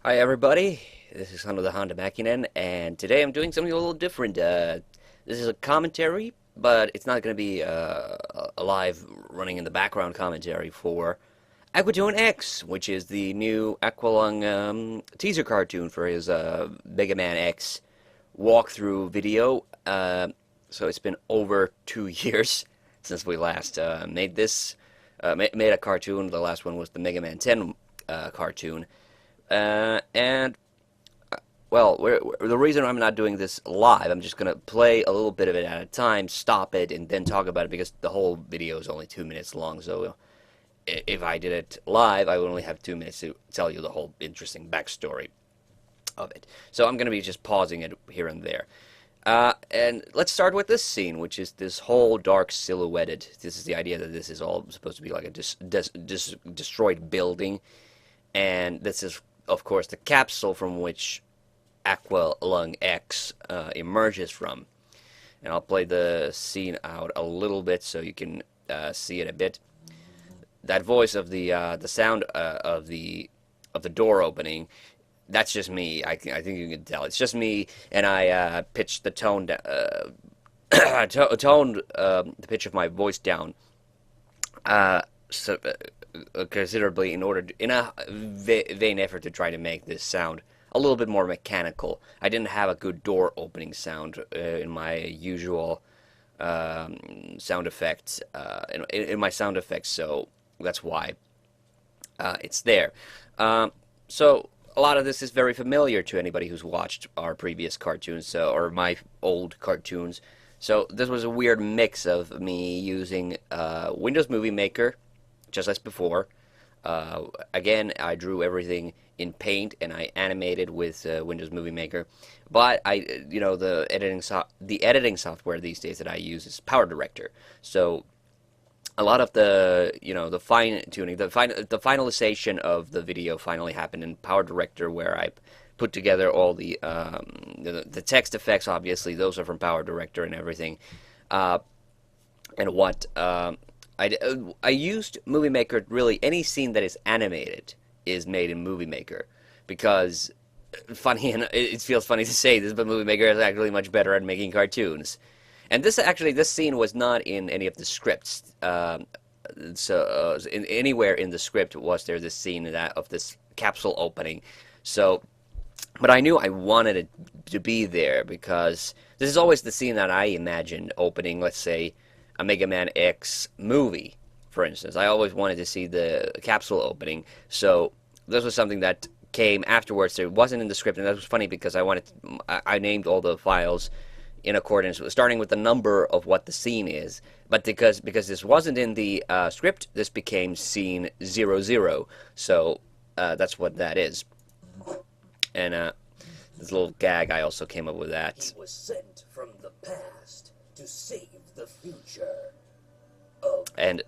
Hi everybody, this is TheHande, and today I'm doing something a little different. This is a commentary, but it's not going to be a live running in the background commentary for Aquatoon X, which is the new Aqualung teaser cartoon for his Mega Man X walkthrough video. So it's been over 2 years since we last made this, made a cartoon. The last one was the Mega Man 10 cartoon. And well, the reason I'm not doing this live, I'm just gonna play a little bit of it at a time, stop it, and then talk about it because the whole video is only 2 minutes long. So if I did it live, I would only have 2 minutes to tell you the whole interesting backstory of it. So I'm gonna be just pausing it here and there. And let's start with this scene, which is this whole dark silhouetted. This is the idea that this is all supposed to be like a destroyed building, and this is, of course, the capsule from which Aqualung X emerges from. And I'll play the scene out a little bit so you can see it a bit. That voice of the sound of the door opening. That's just me. I think you can tell. It's just me, and I pitched the tone, toned the pitch of my voice down considerably in order to, in a vain effort to try to make this sound a little bit more mechanical. I didn't have a good door opening sound in my usual sound effects in my sound effects, so that's why it's there. So a lot of this is very familiar to anybody who's watched our previous cartoons, or my old cartoons. So this was a weird mix of me using Windows Movie Maker, just as before. Again, I drew everything in Paint and I animated with Windows Movie Maker. But the editing software these days that I use is Power Director. So a lot of the fine tuning, the finalization of the video finally happened in Power Director, where I put together all the text effects. Obviously, those are from Power Director and everything. And what I used Movie Maker. Really, any scene that is animated is made in Movie Maker, because funny, and it feels funny to say this, but Movie Maker is actually much better at making cartoons. And this scene was not in any of the scripts. Anywhere in the script was there this scene of this capsule opening. So, but I knew I wanted it to be there because this is always the scene that I imagined opening, let's say, a Mega Man X movie, for instance. I always wanted to see the capsule opening, so this was something that came afterwards. It wasn't in the script, and that was funny because I named all the files in accordance, starting with the number of what the scene is. But because this wasn't in the script, this became scene 00. So that's what that is. And this little gag, I also came up with that. He was sent from the past to save the future of And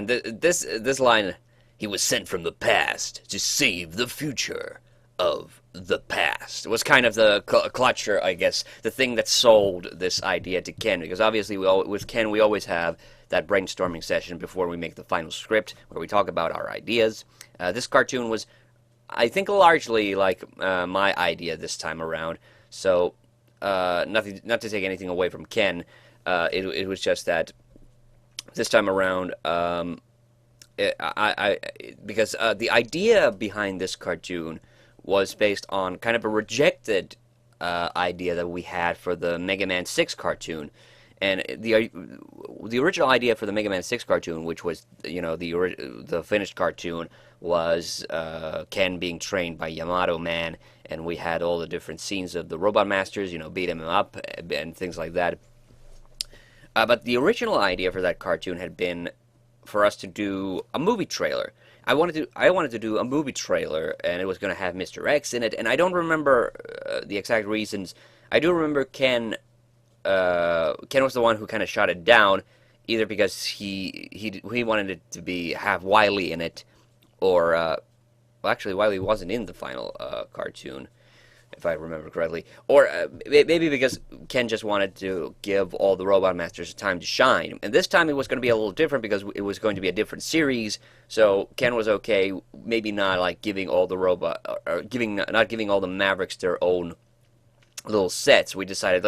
this line, he was sent from the past to save the future of the past, was kind of the clutcher, I guess, the thing that sold this idea to Ken, because obviously with Ken we always have that brainstorming session before we make the final script where we talk about our ideas. This cartoon was, I think, largely like my idea this time around, so not to take anything away from Ken. It was just that this time around, because the idea behind this cartoon was based on kind of a rejected idea that we had for the Mega Man 6 cartoon. And the original idea for the Mega Man 6 cartoon, which was, the finished cartoon, was Ken being trained by Yamato Man, and we had all the different scenes of the Robot Masters, beat him up and things like that. But the original idea for that cartoon had been for us to do a movie trailer. I wanted to do a movie trailer, and it was going to have Mr. X in it. And I don't remember the exact reasons. I do remember Ken was the one who kind of shot it down, either because he wanted it to have Wily in it, or well, actually Wily wasn't in the final cartoon. if I remember correctly. Or maybe because Ken just wanted to give all the Robot Masters time to shine. And this time it was going to be a little different because it was going to be a different series. So Ken was okay, maybe not like giving all the or not giving all the Mavericks their own little sets. We decided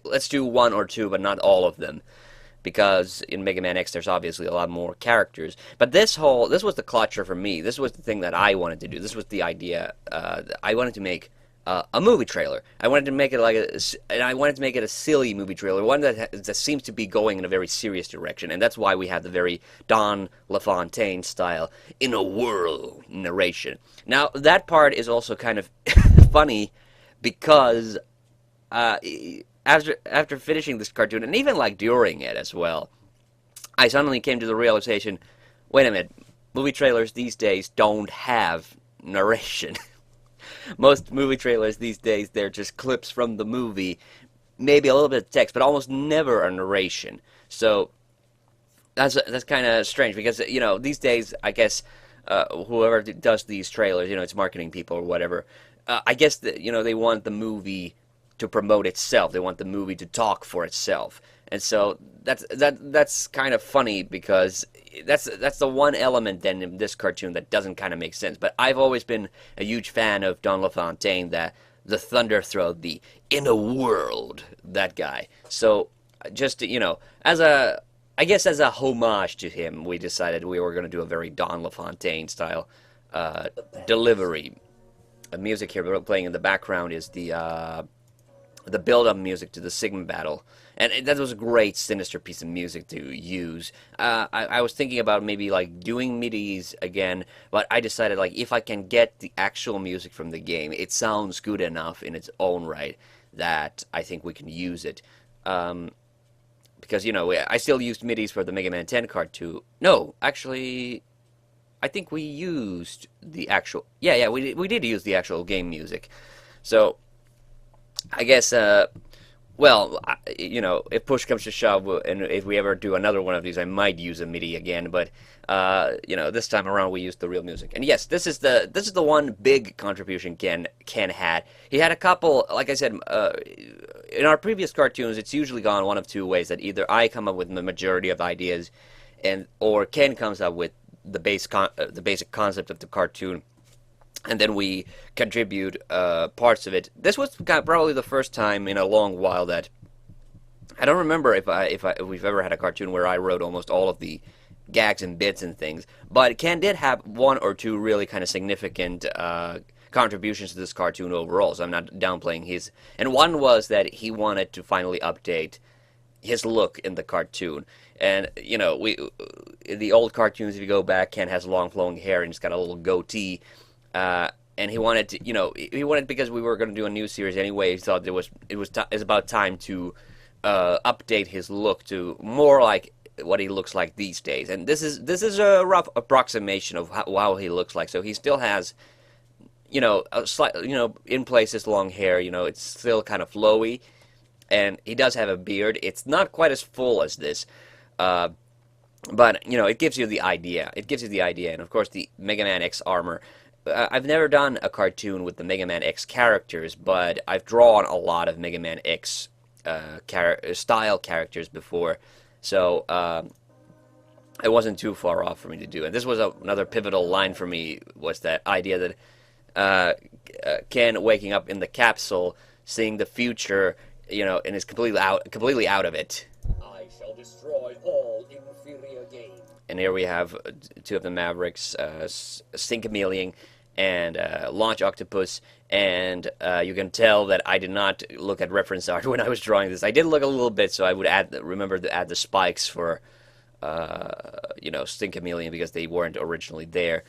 let's do one or two, but not all of them, because in Mega Man X there's obviously a lot more characters. But this was the clutcher for me. This was the thing that I wanted to do. This was the idea. I wanted to make a movie trailer. I wanted to make it and I wanted to make it a silly movie trailer, one that seems to be going in a very serious direction, and that's why we have the very Don LaFontaine style in a whirl narration. Now that part is also kind of funny because after finishing this cartoon, and even like during it as well, I suddenly came to the realization, wait a minute, movie trailers these days don't have narration. Most movie trailers these days, they're just clips from the movie, maybe a little bit of text, but almost never a narration. So that's kind of strange because, you know, these days, I guess whoever does these trailers, you know, it's marketing people or whatever, I guess that, you know, they want the movie to promote itself. They want the movie to talk for itself. And so that's kind of funny because that's the one element then in this cartoon that doesn't kind of make sense. But I've always been a huge fan of Don LaFontaine, the Thunder Throat, the In a World, that guy. So just, you know, I guess as a homage to him, we decided we were going to do a very Don LaFontaine style delivery. The music here playing in the background is the build-up music to the Sigma battle, and that was a great sinister piece of music to use. I was thinking about maybe like doing MIDIs again, but I decided like if I can get the actual music from the game, it sounds good enough in its own right that I think we can use it. Because, you know, I still used MIDIs for the Mega Man 10 cartoon. No, actually, I think we used the actual... Yeah, we did use the actual game music. So, I guess, well, you know, if push comes to shove, and if we ever do another one of these, I might use a MIDI again, but, you know, this time around we used the real music. And yes, this is the one big contribution Ken had. He had a couple, like I said, in our previous cartoons, it's usually gone one of two ways, that either I come up with the majority of ideas, or Ken comes up with the basic concept of the cartoon, and then we contribute parts of it. This was probably the first time in a long while that I don't remember if we've ever had a cartoon where I wrote almost all of the gags and bits and things. But Ken did have one or two really kind of significant contributions to this cartoon overall, so I'm not downplaying his. And one was that he wanted to finally update his look in the cartoon. And, you know, in the old cartoons, if you go back, Ken has long flowing hair and he's got a little goatee. And he wanted to, you know, because we were going to do a new series anyway. He thought it was about time to update his look to more like what he looks like these days. And this is a rough approximation of how he looks like. So he still has, you know, a slight, you know, in places long hair. You know, it's still kind of flowy, and he does have a beard. It's not quite as full as this. But, you know, it gives you the idea. It gives you the idea. And, of course, the Mega Man X armor. I've never done a cartoon with the Mega Man X characters, but I've drawn a lot of Mega Man X style characters before. So, it wasn't too far off for me to do. And this was another pivotal line for me, was that idea that Ken waking up in the capsule, seeing the future, you know, and is completely out of it. I shall destroy all inferior game. And here we have two of the Mavericks, Sink-a-Million and Launch Octopus, and you can tell that I did not look at reference art when I was drawing this. I did look a little bit, so I would remember to add the spikes for, you know, Sink-a-Million, because they weren't originally there.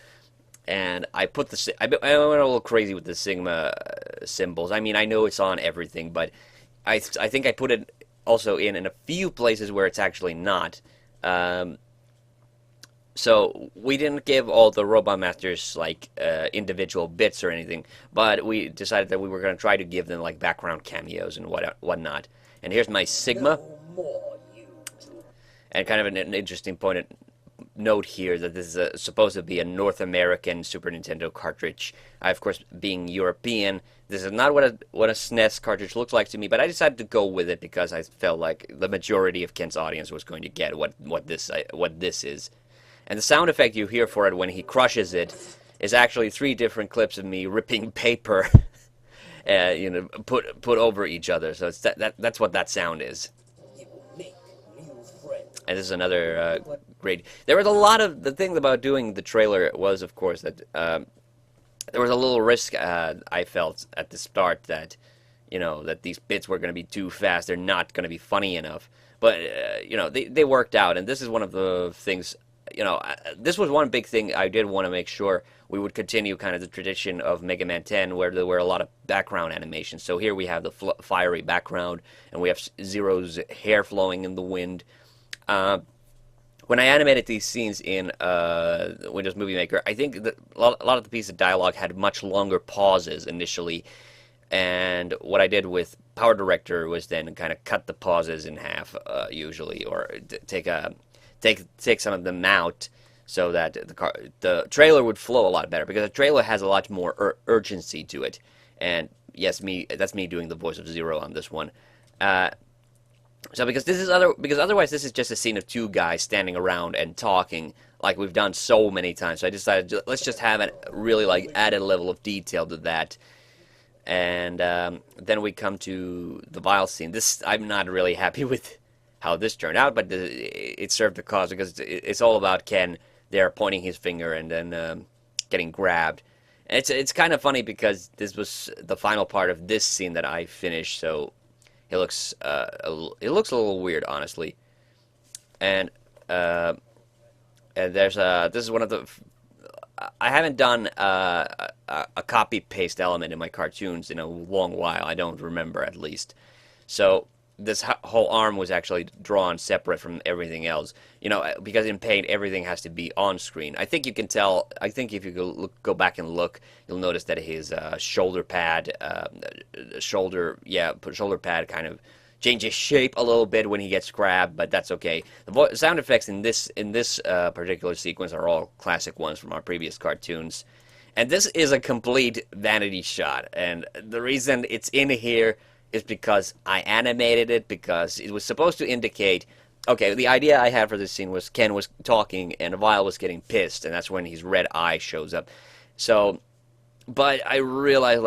And I went a little crazy with the Sigma symbols. I mean, I know it's on everything, but I think I put it also in a few places where it's actually not. So we didn't give all the Robot Masters like individual bits or anything, but we decided that we were going to try to give them like background cameos and whatnot. And here's my Sigma. No more, you two. And kind of an interesting point. note here that this is supposed to be a North American Super Nintendo cartridge. I, of course, being European, this is not what a SNES cartridge looks like to me, but I decided to go with it because I felt like the majority of Ken's audience was going to get what this is. And the sound effect you hear for it when he crushes it is actually 3 different clips of me ripping paper, put over each other. So it's that's what that sound is. And this is another great. There was a lot of the thing about doing the trailer was, of course, that there was a little risk I felt at the start that, that these bits were going to be too fast. They're not going to be funny enough. But they worked out, and this is one of the things. This was one big thing I did want to make sure we would continue kind of the tradition of Mega Man 10, where there were a lot of background animations. So here we have the fiery background, and we have Zero's hair flowing in the wind. When I animated these scenes in Windows Movie Maker, I think that a lot of the pieces of dialogue had much longer pauses initially, and what I did with Power Director was then kind of cut the pauses in half, usually, or take some of them out so that the trailer would flow a lot better, because the trailer has a lot more urgency to it. And yes, that's me doing the voice of Zero on this one. So because otherwise this is just a scene of 2 guys standing around and talking like we've done so many times. So I decided let's just have a really added level of detail to that. And then we come to the Vial scene. This I'm not really happy with how this turned out, but it served the cause, because it's all about Ken there pointing his finger and then getting grabbed. And it's kind of funny because this was the final part of this scene that I finished, so it looks a little weird, honestly. And there's this is one of the I haven't done a copy paste element in my cartoons in a long while. I don't remember, at least. So this whole arm was actually drawn separate from everything else. Because in Paint everything has to be on screen. I think you can tell. I think if you go back and look, you'll notice that his shoulder pad, shoulder pad kind of changes shape a little bit when he gets grabbed, but that's okay. The sound effects in this particular sequence are all classic ones from our previous cartoons, and this is a complete vanity shot. And the reason it's in here is because I animated it, because it was supposed to indicate, okay, the idea I had for this scene was Ken was talking and Vial was getting pissed, and that's when his red eye shows up. So, but I realized,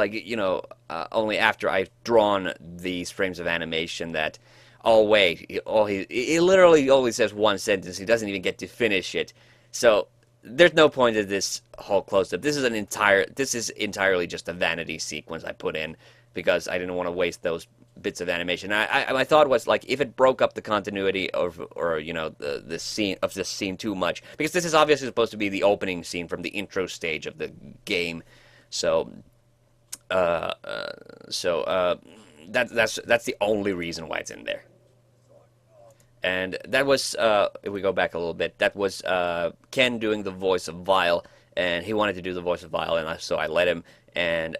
only after I've drawn these frames of animation that, oh wait, he literally only says one sentence, he doesn't even get to finish it. So, there's no point to this whole close-up. This is entirely just a vanity sequence I put in, because I didn't want to waste those bits of animation. My thought was, if it broke up the continuity the scene too much, because this is obviously supposed to be the opening scene from the intro stage of the game, so that's the only reason why it's in there. And that was, if we go back a little bit, that was Ken doing the voice of Vial, and he wanted to do the voice of Vial, and so I let him. And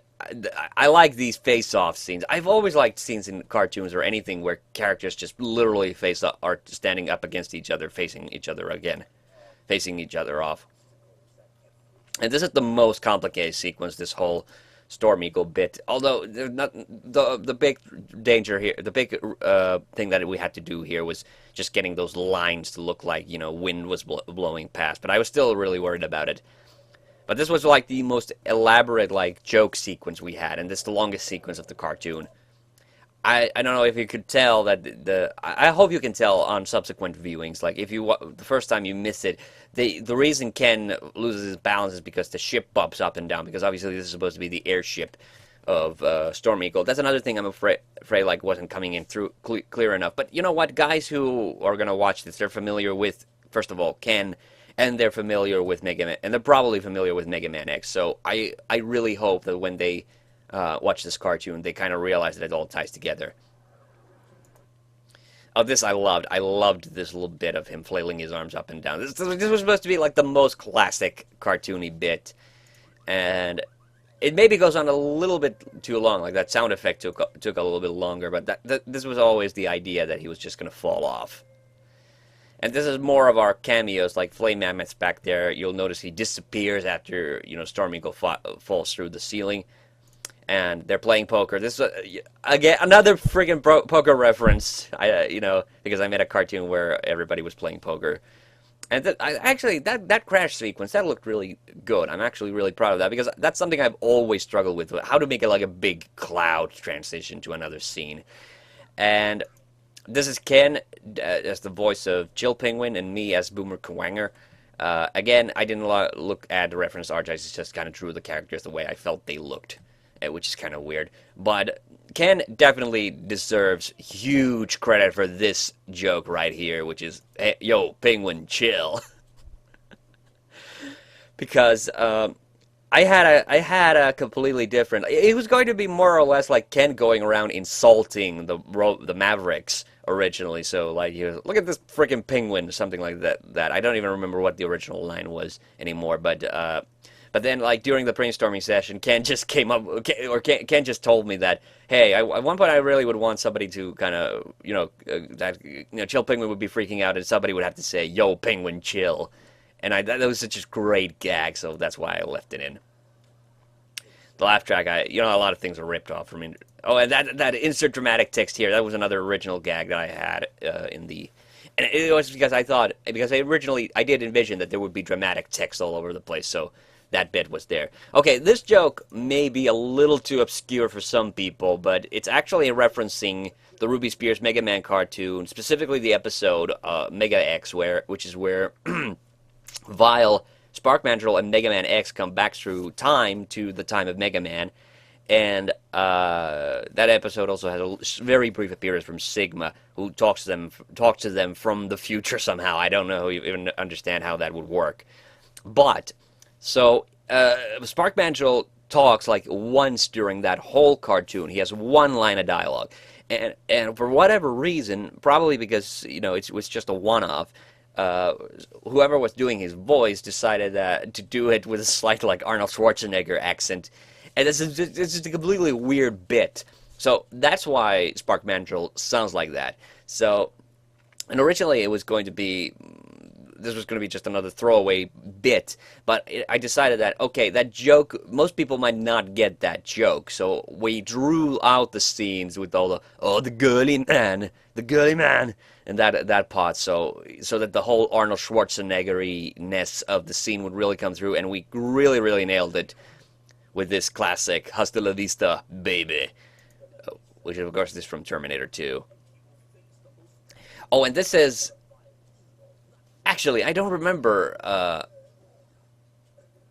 I like these face-off scenes. I've always liked scenes in cartoons or anything where characters just literally are standing up against each other, facing each other off. And this is the most complicated sequence, this whole Storm Eagle bit. Although the big danger here, the big thing that we had to do here was just getting those lines to look like wind was blowing past. But I was still really worried about it. But this was the most elaborate joke sequence we had, and this is the longest sequence of the cartoon. I don't know if you could tell that I hope you can tell on subsequent viewings. If the first time you miss it, the reason Ken loses his balance is because the ship bumps up and down, because obviously this is supposed to be the airship of Storm Eagle. That's another thing I'm afraid wasn't coming in through clear enough. But you know what, guys who are gonna watch this, they're familiar with, first of all, Ken. And they're familiar with Mega Man, and they're probably familiar with Mega Man X. So I really hope that when they watch this cartoon, they kind of realize that it all ties together. Oh, this I loved. I loved this little bit of him flailing his arms up and down. This was supposed to be the most classic cartoony bit, and it maybe goes on a little bit too long. That sound effect took a little bit longer, but this was always the idea that he was just going to fall off. And this is more of our cameos, like Flame Mammoth's back there. You'll notice he disappears after, Storm Eagle falls through the ceiling. And they're playing poker. This is, again, another freaking poker reference, because I made a cartoon where everybody was playing poker. And that crash sequence, that looked really good. I'm actually really proud of that, because that's something I've always struggled with, how to make it like a big cloud transition to another scene. And this is Ken as the voice of Chill Penguin, and me as Boomer Kawanger. Again, I didn't look at the reference art, I just kind of drew the characters the way I felt they looked, which is kind of weird. But Ken definitely deserves huge credit for this joke right here, which is, hey, yo, Penguin, chill. Because I had a completely different. It was going to be more or less like Ken going around insulting the Mavericks originally. So like, look at this freaking penguin, something like that. I don't even remember what the original line was anymore. But then, like, during the brainstorming session, Ken just came up, or Ken just told me that, hey, at one point I really would want somebody to kind of, Chill Penguin would be freaking out, and somebody would have to say, yo, Penguin, chill. And that was such a great gag, so that's why I left it in. The laugh track, a lot of things are ripped off from me. Oh, and that insert dramatic text here, that was another original gag that I had in the... And it was because I did envision that there would be dramatic text all over the place, so that bit was there. Okay, this joke may be a little too obscure for some people, but it's actually referencing the Ruby Spears Mega Man cartoon, specifically the episode Mega X, which is where Vial, Spark Mandrill, and Mega Man X come back through time to the time of Mega Man. And that episode also has a very brief appearance from Sigma, who talks to them from the future somehow. I don't know even understand how that would work. But so, Spark Mandrill talks like once during that whole cartoon. He has one line of dialogue. And for whatever reason, probably because, it was just a one-off, whoever was doing his voice decided to do it with a slight, like, Arnold Schwarzenegger accent. And this is just a completely weird bit. So that's why Spark Mandrill sounds like that. So, and originally it was going to be... This was going to be just another throwaway bit, but I decided that, okay, that joke, most people might not get that joke, so we drew out the scenes with all the girly man, and that part, so that the whole Arnold Schwarzenegger-ness of the scene would really come through, and we really, really nailed it with this classic, Hasta la vista, baby, which of course is from Terminator 2. Oh, and this is... Actually, I don't remember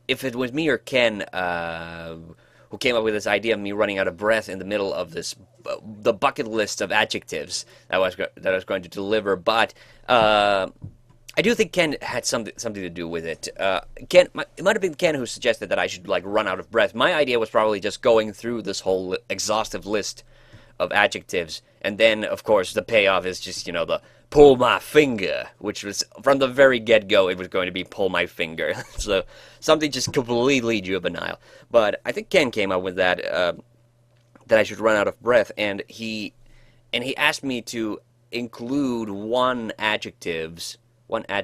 if it was me or Ken who came up with this idea of me running out of breath in the middle of this the bucket list of adjectives that I was going to deliver. But I do think Ken had something to do with it. It might have been Ken who suggested that I should like run out of breath. My idea was probably just going through this whole exhaustive list of adjectives, and then of course the payoff is just the pull my finger, which was, from the very get-go, it was going to be pull my finger. So, something just completely juvenile. But I think Ken came up with that, that I should run out of breath, and he asked me to include one adjective. I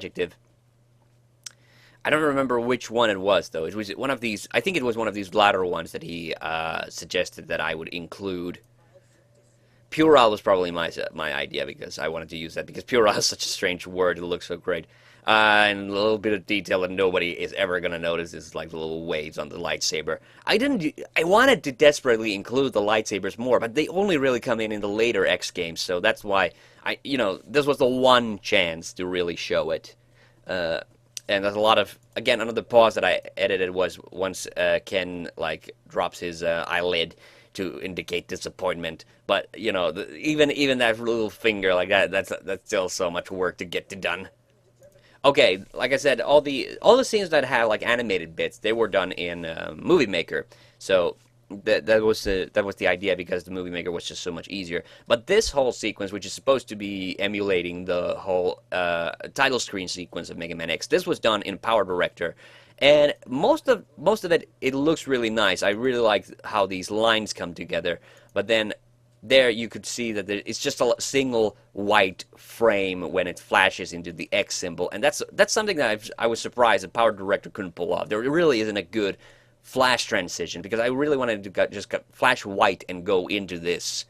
don't remember which one it was, though. It was one of these, I think it was one of these latter ones that he suggested that I would include. Purell was probably my idea, because I wanted to use that, because Purell is such a strange word, it looks so great. And a little bit of detail that nobody is ever going to notice is like the little waves on the lightsaber. I wanted to desperately include the lightsabers more, but they only really come in the later X games, so that's why this was the one chance to really show it. And there's a lot of, again, another pause that I edited was once Ken like drops his eyelid to indicate disappointment, but even that little finger like that's still so much work to get done. Okay, like I said, all the scenes that have like animated bits, they were done in Movie Maker, so that was the idea, because the Movie Maker was just so much easier. But this whole sequence, which is supposed to be emulating the whole title screen sequence of Mega Man X, this was done in Power Director. And most of it looks really nice. I really like how these lines come together. But then there you could see that it's just a single white frame when it flashes into the X symbol, and that's something that I was surprised that Power Director couldn't pull off. There really isn't a good flash transition because I really wanted to just flash white and go into this.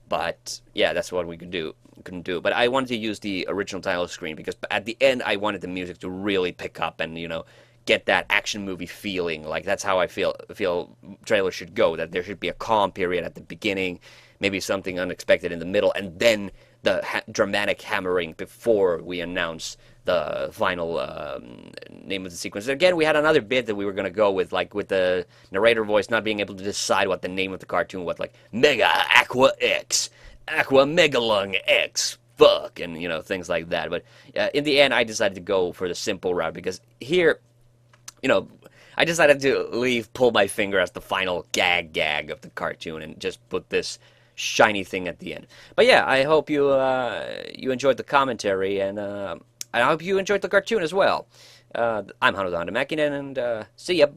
But yeah, that's what we couldn't do. But I wanted to use the original title screen because at the end I wanted the music to really pick up and get that action movie feeling. Like that's how I feel trailers should go. That there should be a calm period at the beginning, maybe something unexpected in the middle, and then the dramatic hammering before we announce the final name of the sequence. Again, we had another bit that we were going to go with, like with the narrator voice not being able to decide what the name of the cartoon was, like Mega Aqua X, Aqua Megalung X, fuck, and things like that. But in the end, I decided to go for the simple route because here, I decided to pull my finger as the final gag of the cartoon and just put this shiny thing at the end. But yeah, I hope you enjoyed the commentary, and I hope you enjoyed the cartoon as well. I'm TheHande Mäkinen, and see ya.